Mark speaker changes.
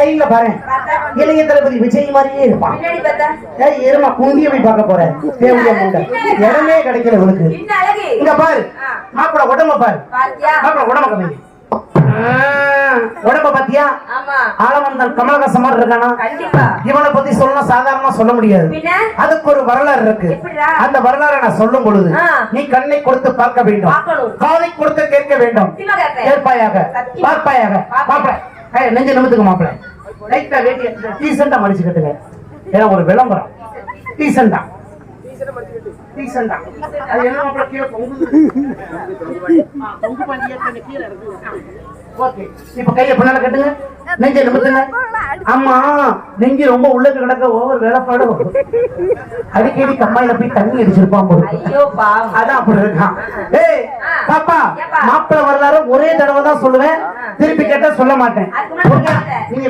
Speaker 1: சைடுல பாரு, இளைய தளபதி விஜய் மாதிரியே இருப்பான். இருமா குந்திய போய் பார்க்க போறேன். தேவையா முண்டை இடமே கிடைக்கல உனக்கு. இங்க பாரு, மாப்பிள உடம்ப பாரு, மாப்பிள உடம்ப கம்மி உடம்ப பாத்தியா? ஆலமந்தன் கமலஹாசன் மாதிரி இருக்கானா? இவனை பத்தி சொல்லணும் சாதாரணமா சொல்ல முடியாது. அதுக்கு ஒரு வரலாறு இருக்கு. அந்த வரலாறை நான் சொல்லும் பொழுது நீ கண்ணை கொடுத்து பார்க்க வேண்டும், காதை கொடுத்து கேட்க வேண்டும். ஏற்பாயாக பார்ப்பாயாக. மாப்பிள நெஞ்சு நிமித்துக்கு மாப்பிள லைட்டா வேட்டிய டீசெண்டா மடிச்சு கட்டுங்க. ஏன்னா ஒரு விளம்பரம் டீசெண்டா டீசெண்டா. அது என்ன மாப்பிள கீழே பொங்குது பொங்கு பண்ணியே கீழே இருக்கு. ஓகே, இப்ப கைய பின்னால கட்டுங்க, நெஞ்ச நிமித்துங்க. ஆமா, நெஞ்சு ரொம்ப உள்ளுக்கு கிடக்க ஒவ்வொரு வேலைப்பாடு அடிக்கடி கம்மாயில போய் தண்ணி அடிச்சிருப்பான் போது. அதான் அப்படி இருக்கான். ஏய் பாப்பா, மாப்பிள வரலாறு ஒரே தடவை தான் சொல்லுவேன், திருப்பி கேட்டா சொல்ல மாட்டேன். நீங்க